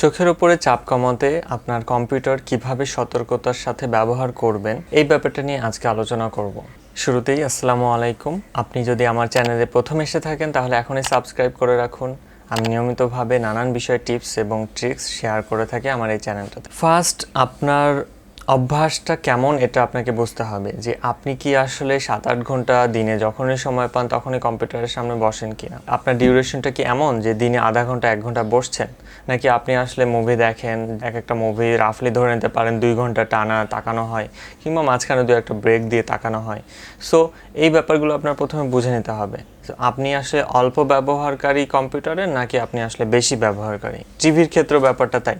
চোখের উপরে চাপ কমাতে আপনার কম্পিউটার কিভাবে সতর্কতার সাথে ব্যবহার করবেন এই ব্যাপারটা নিয়ে আজকে আলোচনা করব। শুরুতেই আসসালামু আলাইকুম। আপনি যদি আমার চ্যানেলে প্রথম এসে থাকেন তাহলে এখনই সাবস্ক্রাইব করে রাখুন। আমি নিয়মিতভাবে নানান বিষয়ে টিপস এবং ট্রিক্স শেয়ার করে থাকি আমার এই চ্যানেলটাতে। ফার্স্ট, আপনার অভ্যাসটা কেমন এটা আপনাকে বুঝতে হবে যে আপনি কি আসলে 7-8 ঘন্টা দিনে যখনই সময় পান তখনই কম্পিউটারের সামনে বসেন কিনা। আপনার ডিউরেশনটা কি এমন যে দিনে আধা ঘন্টা 1 ঘন্টা বসছেন, নাকি আপনি আসলে মুভি দেখেন, এক একটা মুভি রাফলি ধরে নিতে পারেন 2 ঘন্টা টানা তাকানো হয়, কিংবা মাঝখানে 2-একটা ব্রেক দিয়ে তাকানো হয়। সো এই ব্যাপারগুলো আপনার প্রথমে বুঝে নিতে হবে আপনি আসলে অল্প ব্যবহারকারী কম্পিউটারের নাকি আপনি আসলে বেশি ব্যবহারকারী। টিভির ক্ষেত্রেও ব্যাপারটা তাই।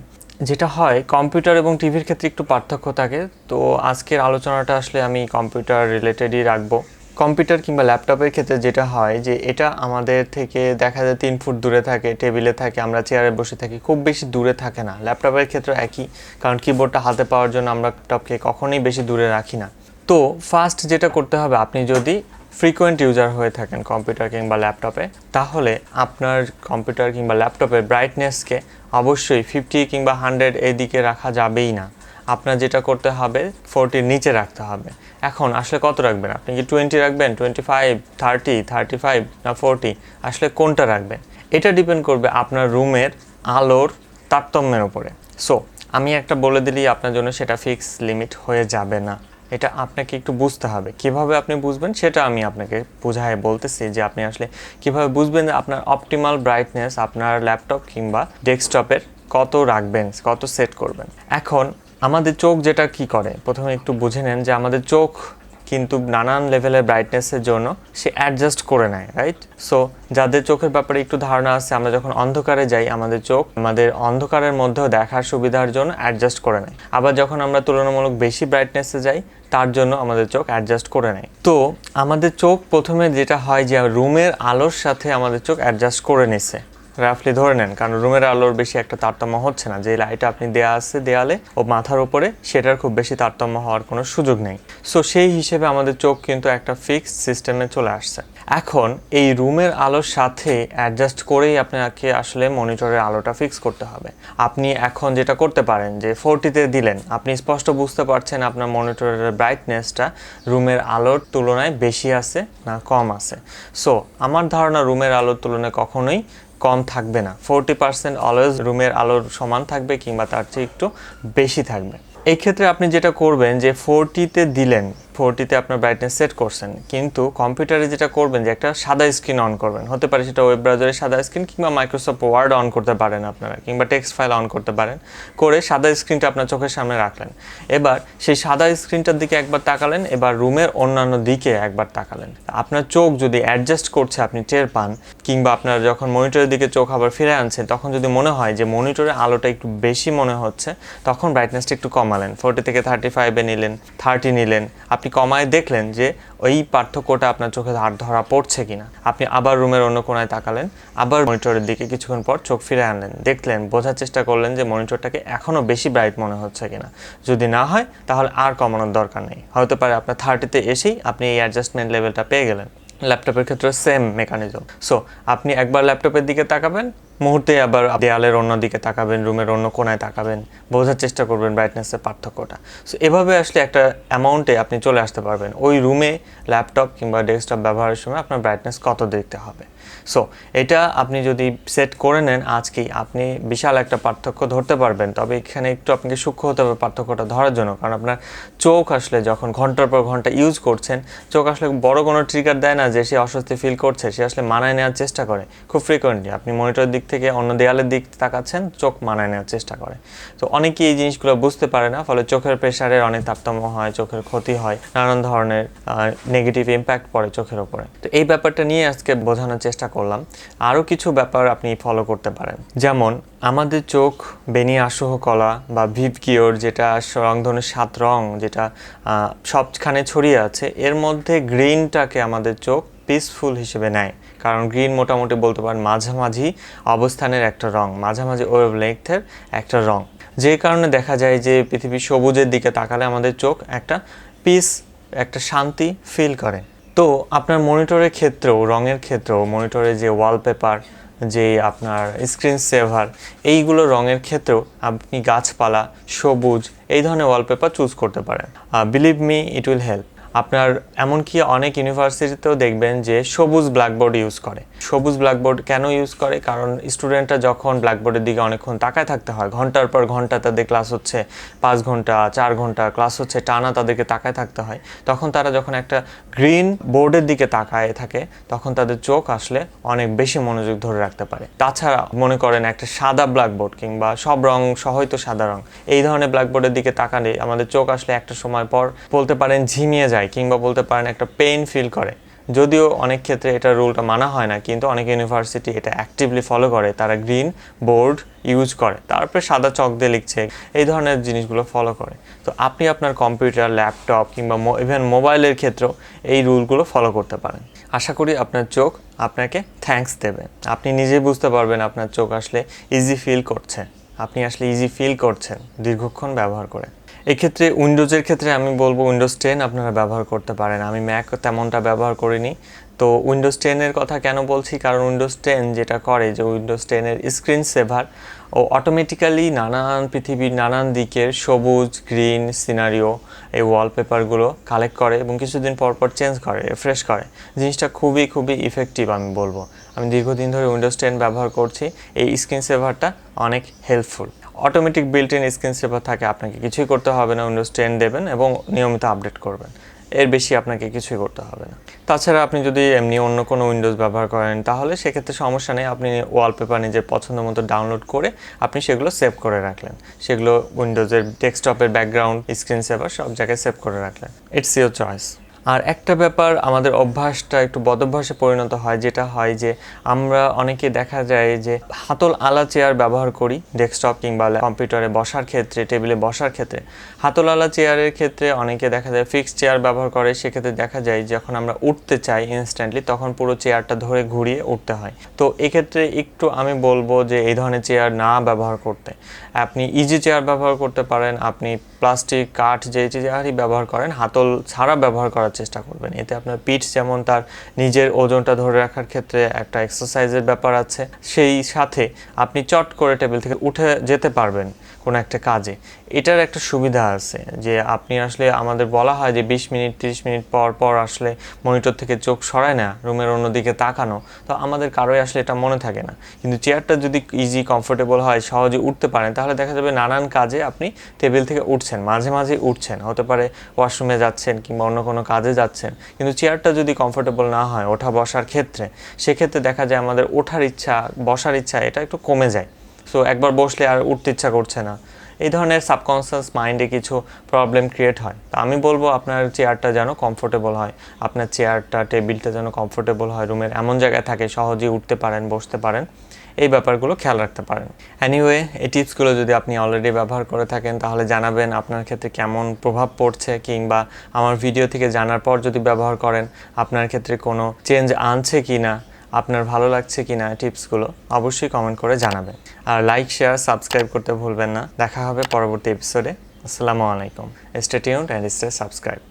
যেটা হয়, কম্পিউটার এবং টিভির ক্ষেত্রে একটু পার্থক্য থাকে। তো আজকের আলোচনাটা আসলে আমি কম্পিউটার রিলেটেডই রাখবো। কম্পিউটার কিংবা ল্যাপটপের ক্ষেত্রে যেটা হয় যে এটা আমাদের থেকে দেখা যায় 3 ফুট দূরে থাকে, টেবিলে থাকে, আমরা চেয়ারে বসে থাকি, খুব বেশি দূরে থাকে না। ল্যাপটপের ক্ষেত্রে একই, কারণ কিবোর্ডটা হাতে পাওয়ার জন্য আমরা ল্যাপটপকে কখনোই বেশি দূরে রাখি না। তো ফার্স্ট যেটা করতে হবে, আপনি যদি ফ্রিকোয়েন্ট ইউজার হয়ে থাকেন কম্পিউটার কিংবা ল্যাপটপে, তাহলে আপনার কম্পিউটার কিংবা ল্যাপটপের ব্রাইটনেসকে অবশ্যই 50 কিংবা 100 এই দিকে রাখা যাবেই না। আপনার যেটা করতে হবে 40-র নিচে রাখতে হবে। এখন আসলে কত রাখবেন? আপনি কি 20 রাখবেন, 25, 30, 35 না 40? আসলে কোনটা রাখবেন এটা ডিপেন্ড করবে আপনার রুমের আলোর তারতম্যের উপরে। সো আমি একটা বলে দিলেই আপনার জন্য সেটা ফিক্স লিমিট হয়ে যাবে না। এটা আপনাকে একটু বুঝতে হবে। কিভাবে আপনি বুঝবেন সেটা আমি আপনাকে বোঝায় বলতেছি যে আপনি আসলে কিভাবে বুঝবেন যে আপনার অপটিমাল ব্রাইটনেস আপনার ল্যাপটপ কিংবা ডেস্কটপের কত রাখবেন, কত সেট করবেন। এখন আমাদের চোখ যেটা কি করে, প্রথমে একটু বুঝে নেন যে আমাদের চোখ কিন্তু নানান লেভেলের ব্রাইটনেসের জন্য সে অ্যাডজাস্ট করে নেয়, রাইট? সো যাদের চোখের ব্যাপারে একটু ধারণা আছে, আমরা যখন অন্ধকারে যাই আমাদের চোখ আমাদের অন্ধকারের মধ্যেও দেখার সুবিধার জন্য অ্যাডজাস্ট করে নেয়। আবার যখন আমরা তুলনামূলক বেশি ব্রাইটনেসে যাই তার জন্য আমাদের চোখ অ্যাডজাস্ট করে নেয়। তো আমাদের চোখ প্রথমে যেটা হয় যে রুমের আলোর সাথে আমাদের চোখ অ্যাডজাস্ট করে নিছে, রাফলি ধরে নেন, কারণ রুমের আলোর বেশি একটা তারতম্য হচ্ছে না। যে লাইট আপনি দেয়া আছে দেয়ালে ও মাথার উপরে, সেটার খুব বেশি তারতম্য হওয়ার কোনো সুযোগ নেই। সো সেই হিসেবে আমাদের চোখ কিন্তু একটা ফিক্সড সিস্টেমে চলে আসছে। এখন এই রুমের আলোর সাথে অ্যাডজাস্ট করেই আপনাকে আসলে মনিটরের আলোটা ফিক্স করতে হবে। আপনি এখন যেটা করতে পারেন যে 40-তে দিলেন, আপনি স্পষ্ট বুঝতে পারছেন আপনার মনিটরের ব্রাইটনেসটা রুমের আলোর তুলনায় বেশি আছে না কম আছে। সো আমার ধারণা রুমের আলোর তুলনায় কখনোই কম থাকবে না। 40% অলওয়েজ রুমের আলোর সমান থাকবে কিংবা তার চেয়ে একটু বেশি থাকবে। এই ক্ষেত্রে আপনি যেটা করবেন যে 40-তে দিলেন, 40-তে আপনার ব্রাইটনেস সেট করছেন, কিন্তু কম্পিউটারে যেটা করবেন যে একটা সাদা স্ক্রিন অন করবেন। হতে পারে সেটা ওয়েব ব্রাউজারের সাদা স্ক্রিন কিংবা মাইক্রোসফট ওয়ার্ড অন করতে পারেন আপনারা, কিংবা টেক্সট ফাইল অন করতে পারেন। করে সাদা স্ক্রিনটা আপনার চোখের সামনে রাখলেন। এবার সেই সাদা স্ক্রিনটার দিকে একবার তাকালেন, এবার রুমের অন্যান্য দিকে একবার তাকালেন। আপনার চোখ যদি অ্যাডজাস্ট করছে আপনি টের পান, কিংবা আপনার যখন মনিটরের দিকে চোখ আবার ফিরে আনছেন তখন যদি মনে হয় যে মনিটরের আলোটা একটু বেশি মনে হচ্ছে, তখন ব্রাইটনেসটা একটু কমালেন। 40 থেকে 35-এ নিলেন, 30 নিলেন। আপনি কমায় দেখলেন যে ওই পার্থক্যটা আপনার চোখে ধরা পড়ছে কিনা। আপনি আবার রুমের অন্য কোণায় তাকালেন, আবার মনিটরের দিকে কিছুক্ষণ পর চোখ ফিরে আনলেন, দেখলেন, বোঝার চেষ্টা করলেন যে মনিটরটাকে এখনও বেশি ব্রাইট মনে হচ্ছে কিনা। যদি না হয় তাহলে আর কমানোর দরকার নেই। হতে পারে আপনার 30-তে এসেই আপনি এই অ্যাডজাস্টমেন্ট লেভেলটা পেয়ে গেলেন। ল্যাপটপের ক্ষেত্রে সেম মেকানিজম। সো আপনি একবার ল্যাপটপের দিকে তাকাবেন, মুহূর্তে আবার দেয়ালের অন্য দিকে তাকাবেন, রুমের অন্য কোণায় তাকাবেন, বোঝার চেষ্টা করবেন ব্রাইটনেসের পার্থক্যটা। সো এভাবে আসলে একটা অ্যামাউন্টে আপনি চলে আসতে পারবেন ওই রুমে ল্যাপটপ কিংবা ডেস্কটপ ব্যবহারের সময় আপনার ব্রাইটনেস কত দেখতে হবে। সো এটা আপনি যদি সেট করে নেন আজকেই, আপনি বিশাল একটা পার্থক্য ধরতে পারবেন। তবে এখানে একটু আপনাকে সূক্ষ্ম হতে হবে পার্থক্যটা ধরার জন্য, কারণ আপনার চোখ আসলে যখন ঘন্টার পর ঘন্টা ইউজ করছেন, চোখ আসলে বড় কোনো ট্রিগার দেয় না যে সে অস্বস্তি ফিল করছে, সে আসলে মানায় নেওয়ার চেষ্টা করে খুব ফ্রিকোয়েন্টলি। আপনি মনিটরের দিক থেকে অন্য দেয়ালের দিক তাকাচ্ছেন, চোখ মানায় নেওয়ার চেষ্টা করে। তো অনেকেই এই জিনিসগুলো বুঝতে পারে না, ফলে চোখের প্রেশারের অনেক তারতম্য হয়, চোখের ক্ষতি হয়, নানান ধরনের নেগেটিভ ইম্প্যাক্ট পড়ে চোখের ওপরে। তো এই ব্যাপারটা নিয়ে আজকে বোঝানোর চেষ্টা করলাম। আরও কিছু ব্যাপার আপনি ফলো করতে পারেন, যেমন আমাদের চোখ বেনি আসহ কলা বা ভিভকিওর, যেটা রংধনুর 7 রং, যেটা সবখানে ছড়িয়ে আছে, এর মধ্যে গ্রিনটাকে আমাদের চোখ পিসফুল হিসেবে নেয়। কারণ গ্রিন মোটামুটি বলতে পারেন মাঝামাঝি অবস্থানের একটা রং, মাঝামাঝি ওয়েভলেংথের একটা রং। যে কারণে দেখা যায় যে পৃথিবীর সবুজের দিকে তাকালে আমাদের চোখ একটা পিস, একটা শান্তি ফিল করে। তো আপনার মনিটরের ক্ষেত্রেও, রঙের ক্ষেত্রেও, মনিটরে যে ওয়ালপেপার যে আপনার স্ক্রিন সেভার, এইগুলো রঙের ক্ষেত্রেও আপনি গাছপালা, সবুজ এই ধরনের ওয়ালপেপার চুজ করতে পারেন। Believe me, it will help. আপনার এমনকি অনেক ইউনিভার্সিটিতেও দেখবেন যে সবুজ ব্ল্যাকবোর্ড ইউজ করে। সবুজ ব্ল্যাকবোর্ড কেন ইউজ করে? কারণ স্টুডেন্টরা যখন ব্ল্যাকবোর্ডের দিকে অনেকক্ষণ তাকায় থাকতে হয়, ঘন্টার পর ঘন্টা তাদের ক্লাস হচ্ছে, 5 ঘন্টা 4 ঘন্টা ক্লাস হচ্ছে, টানা তাদেরকে তাকায় থাকতে হয়, তখন তারা যখন একটা গ্রিন বোর্ডের দিকে তাকায় থাকে তখন তাদের চোখ আসলে অনেক বেশি মনোযোগ ধরে রাখতে পারে। তাছাড়া মনে করেন একটা সাদা ব্ল্যাকবোর্ড কিংবা সব রং সহই তো সাদা রং, এই ধরনের ব্ল্যাকবোর্ডের দিকে তাকালে আমাদের চোখ আসলে একটা সময় পর বলতে পারেন ঝিমিয়ে যায় কিংবা বলতে পারেন একটা পেইন ফিল করে। যদিও অনেক ক্ষেত্রে এটা রুলটা মানা হয় না, কিন্তু অনেক ইউনিভার্সিটি এটা অ্যাক্টিভলি ফলো করে, তারা গ্রিন বোর্ড ইউজ করে, তারপরে সাদা চক দিয়ে লিখছে, এই ধরনের জিনিসগুলো ফলো করে। তো আপনি আপনার কম্পিউটার, ল্যাপটপ কিংবা ইভেন মোবাইলের ক্ষেত্রেও এই রুলগুলো ফলো করতে পারেন। আশা করি আপনার চোখ আপনাকে থ্যাঙ্কস দেবে। আপনি নিজেই বুঝতে পারবেন আপনার চোখ আসলে ইজি ফিল করছে, আপনি আসলে ইজি ফিল করছেন দীর্ঘক্ষণ ব্যবহার করে। এক্ষেত্রে উইন্ডোজের ক্ষেত্রে আমি বলবো উইন্ডোজ 10 আপনারা ব্যবহার করতে পারেন। আমি ম্যাক তেমনটা ব্যবহার করিনি। তো উইন্ডোজ 10-এর কথা কেন বলছি? কারণ উইন্ডোজ 10 যেটা করে যে উইন্ডোজ 10-এর স্ক্রিন সেভার ও অটোমেটিক্যালি নানান পৃথিবীর নানান দিকের সবুজ, গ্রিন সিনারিও এই ওয়ালপেপারগুলো কালেক্ট করে এবং কিছুদিন পর পর চেঞ্জ করে, রিফ্রেশ করে। জিনিসটা খুবই ইফেক্টিভ আমি বলবো। আমি দীর্ঘদিন ধরে উইন্ডোজ 10 ব্যবহার করছি। এই স্ক্রিন সেভারটা অনেক helpful. Automatic built in screen saver থাকে, আপনাকে কিছুই করতে হবে না। উইন্ডোজ 10 দেবেন এবং নিয়মিত আপডেট করবেন, এর বেশি আপনাকে কিছুই করতে হবে না। তাছাড়া আপনি যদি এমনি অন্য কোনো উইন্ডোজ ব্যবহার করেন তাহলে সেক্ষেত্রে সমস্যা নেই, আপনি ওয়ালপেপার নিজের পছন্দ মতো ডাউনলোড করে আপনি সেগুলো সেভ করে রাখলেন, সেগুলো উইন্ডোজের ডেস্কটপের ব্যাকগ্রাউন্ড, স্ক্রিন সেভার সব জায়গায় সেভ করে রাখলেন। It's your choice. আর একটা ব্যাপার, আমাদের অভ্যাসটা একটু বদভ্যাসে পরিণত হয়, যেটা হয় যে আমরা অনেকে দেখা যায় যে হাতল আলা চেয়ার ব্যবহার করি ডেস্কটপ কিংবা কম্পিউটারে বসার ক্ষেত্রে, টেবিলে বসার ক্ষেত্রে। হাতল আলা চেয়ারের ক্ষেত্রে অনেকে দেখা যায় ফিক্সড চেয়ার ব্যবহার করে। সেক্ষেত্রে দেখা যায় যখন আমরা উঠতে চাই ইনস্ট্যান্টলি, তখন পুরো চেয়ারটা ধরে ঘুরিয়ে উঠতে হয়। তো এক্ষেত্রে একটু আমি বলবো যে এই ধরনের চেয়ার না ব্যবহার করতে। আপনি ইজি চেয়ার ব্যবহার করতে পারেন, আপনি প্লাস্টিক, কাঠ যে চেয়ারই ব্যবহার করেন হাতল ছাড়া ব্যবহার করার চেষ্টা করবেন। এতে আপনার পিঠ যেমন তার নিজের ওজনটা ধরে রাখার ক্ষেত্রে একটা এক্সারসাইজের ব্যাপার আছে, সেই সাথে আপনি চট করে টেবিল থেকে উঠে যেতে পারবেন কোনো একটা কাজে। এটার একটা সুবিধা আছে যে আপনি আসলে, আমাদের বলা হয় যে 20 মিনিট 30 মিনিট পর পর আসলে মনিটর থেকে চোখ সরায় না, রুমের অন্যদিকে তাকানো, তো আমাদের কারোই আসলে এটা মনে থাকে না। কিন্তু চেয়ারটা যদি ইজি, কমফোর্টেবল হয়, সহজে উঠতে পারেন, তাহলে দেখা যাবে নানান কাজে আপনি টেবিল থেকে উঠছেন, মাঝে মাঝে উঠছেন, হতে পারে ওয়াশরুমে যাচ্ছেন কিংবা অন্য কোনো কাজে যাচ্ছেন। কিন্তু চেয়ারটা যদি কমফোর্টেবল না হয় ওঠা বসার ক্ষেত্রে, সেক্ষেত্রে দেখা যায় আমাদের ওঠার ইচ্ছা, বসার ইচ্ছা এটা একটু কমে যায়। সো একবার বসলে আর উঠতে ইচ্ছা করছে না, এই ধরনের সাবকনসিয়াস মাইন্ডে কিছু প্রবলেম ক্রিয়েট হয়। তো আমি বলবো আপনার চেয়ারটা যেন কমফোর্টেবল হয়, আপনার চেয়ারটা, টেবিলটা যেন কমফোর্টেবল হয়, রুমের এমন জায়গায় থাকে সহজেই উঠতে পারেন, বসতে পারেন, এই ব্যাপারগুলো খেয়াল রাখতে পারেন। এনিওয়ে, এই টিপসগুলো যদি আপনি অলরেডি ব্যবহার করে থাকেন তাহলে জানাবেন আপনার ক্ষেত্রে কেমন প্রভাব পড়ছে, কিংবা আমার ভিডিও থেকে জানার পর যদি ব্যবহার করেন আপনার ক্ষেত্রে কোনো চেঞ্জ আনছে কি না, আপনার ভালো লাগছে কি না টিপসগুলো, অবশ্যই কমেন্ট করে জানাবেন। আর লাইক, শেয়ার, সাবস্ক্রাইব করতে ভুলবেন না। দেখা হবে পরবর্তী এপিসোডে। আসসালামু আলাইকুম। Stay tuned and stay subscribed.